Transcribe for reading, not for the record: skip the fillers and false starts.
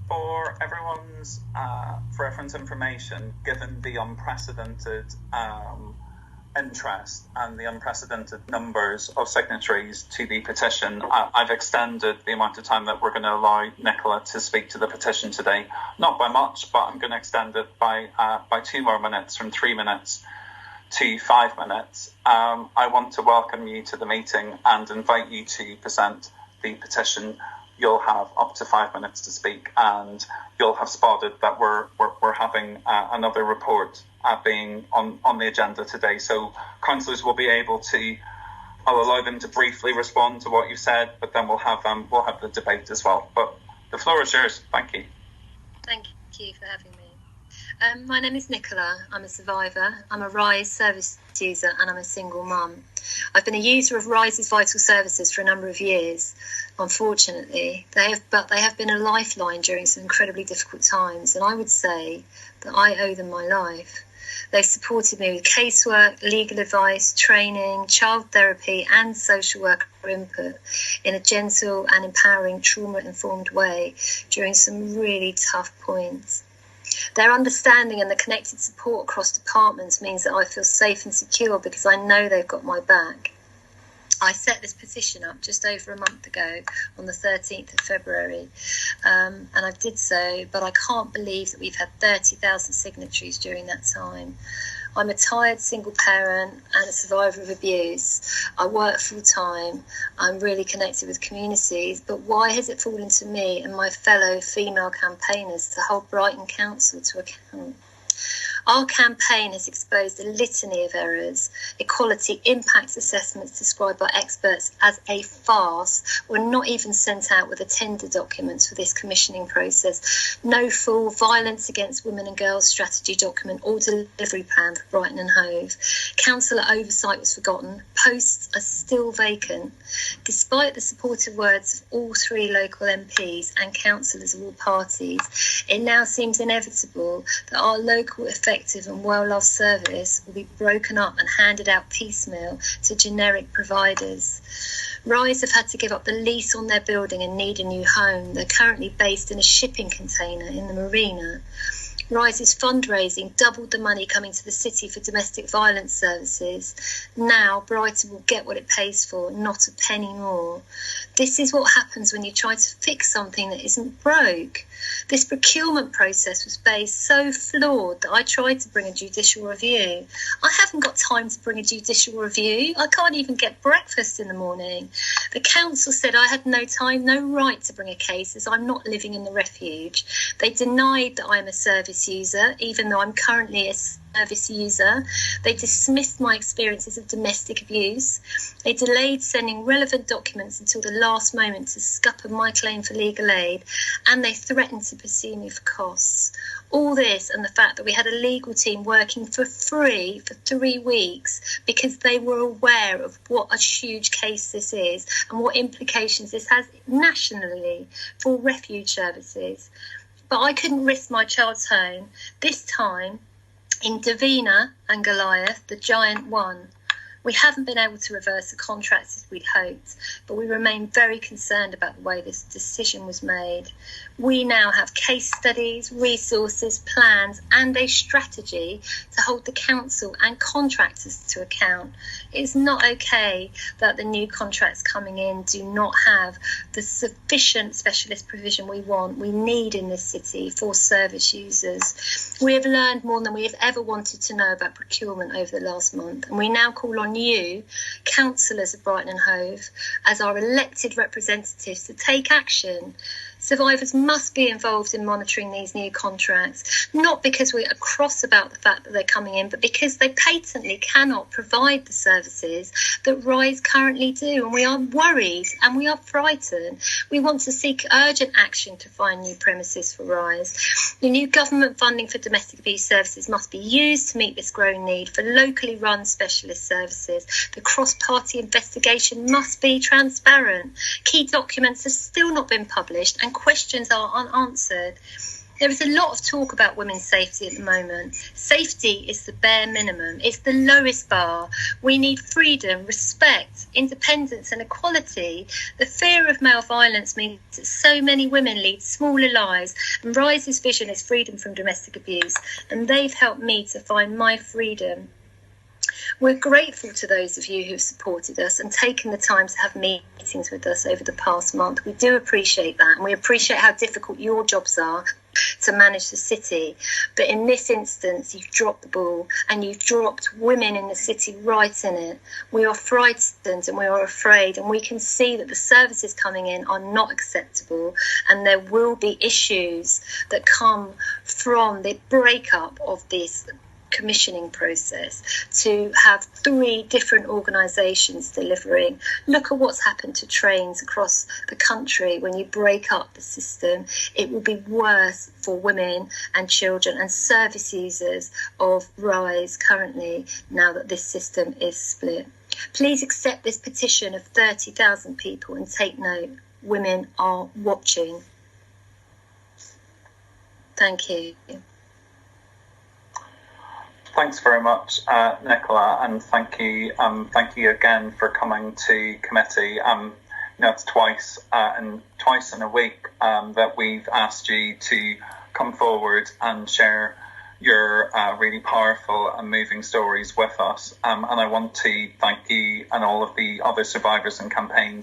For everyone's reference information, given the unprecedented interest and the unprecedented numbers of signatories to the petition, I've extended the amount of time that we're going to allow Nicola to speak to the petition today. Not by much, but I'm going to extend it by 2 more minutes, from 3 minutes to 5 minutes. I want to welcome you to the meeting and invite you to present the petition. You'll have up to 5 minutes to speak, and you'll have spotted that we're having another report being on the agenda today. So councillors will be able to, I'll allow them to briefly respond to what you said, but then we'll have the debate as well. But the floor is yours. Thank you. Thank you for having me. My name is Nicola. I'm a survivor. I'm a Rise service user, and I'm a single mum. I've been a user of Rise's vital services for a number of years. Unfortunately, they have been a lifeline during some incredibly difficult times, and I would say that I owe them my life. They've supported me with casework, legal advice, training, child therapy and social worker input in a gentle and empowering, trauma-informed way during some really tough points. Their understanding and the connected support across departments means that I feel safe and secure because I know they've got my back. I set this petition up just over a month ago on the 13th of February, and I did so, but I can't believe that we've had 30,000 signatories during that time. I'm a tired single parent and a survivor of abuse. I work full time. I'm really connected with communities, but why has it fallen to me and my fellow female campaigners to hold Brighton Council to account? Our campaign has exposed a litany of errors. Equality impact assessments described by experts as a farce were not even sent out with the tender documents for this commissioning process. No full violence against women and girls strategy document or delivery plan for Brighton and Hove. Councillor oversight was forgotten. Posts are still vacant. Despite the supportive words of all 3 local MPs and councillors of all parties, it now seems inevitable that our local effective and well-loved service will be broken up and handed out piecemeal to generic providers. Rise have had to give up the lease on their building and need a new home. They're currently based in a shipping container in the marina. Rise's fundraising doubled the money coming to the city for domestic violence services. Now Brighton will get what it pays for, not a penny more. This is what happens when you try to fix something that isn't broke. This procurement process was based so flawed that I tried to bring a judicial review. I haven't got time to bring a judicial review. I can't even get breakfast in the morning. The council said I had no time, no right to bring a case as I'm not living in the refuge. They denied that I'm a service user, even though I'm currently a service user. They dismissed my experiences of domestic abuse. They delayed sending relevant documents until the last moment to scupper my claim for legal aid, and they threatened to pursue me for costs. All this and the fact that we had a legal team working for free for 3 weeks because they were aware of what a huge case this is and what implications this has nationally for refuge services. But I couldn't risk my child's home. This time, in Davina and Goliath, the giant won. We haven't been able to reverse the contracts as we'd hoped, but we remain very concerned about the way this decision was made. We now have case studies, resources, plans, and a strategy to hold the council and contractors to account. It's not okay that the new contracts coming in do not have the sufficient specialist provision we need in this city for service users. We have learned more than we have ever wanted to know about procurement over the last month, and we now call on you, councillors of Brighton and Hove, as our elected representatives to take action. Survivors must be involved in monitoring these new contracts, not because we are cross about the fact that they're coming in, but because they patently cannot provide the services that Rise currently do, and we are worried and we are frightened. We want to seek urgent action to find new premises for Rise. The new government funding for domestic abuse services must be used to meet this growing need for locally run specialist services. The cross-party investigation must be transparent. Key documents have still not been published and questions are unanswered. There is a lot of talk about women's safety at the moment. Safety is the bare minimum. It's the lowest bar. We need freedom, respect, independence and equality. The fear of male violence means that so many women lead smaller lives, and Rise's vision is freedom from domestic abuse, and they've helped me to find my freedom. We're grateful to those of you who've supported us and taken the time to have meetings with us over the past month. We do appreciate that, and we appreciate how difficult your jobs are to manage the city. But in this instance, you've dropped the ball, and you've dropped women in the city right in it. We are frightened and we are afraid, and we can see that the services coming in are not acceptable, and there will be issues that come from the breakup of this commissioning process, to have 3 different organisations delivering. Look at what's happened to trains across the country. When you break up the system, it will be worse for women and children and service users of Rise currently, now that this system is split. Please accept this petition of 30,000 people and take note. Women are watching. Thank you. Thanks very much, Nicola, and thank you again for coming to committee. It's twice in a week that we've asked you to come forward and share your really powerful and moving stories with us. And I want to thank you and all of the other survivors and campaigns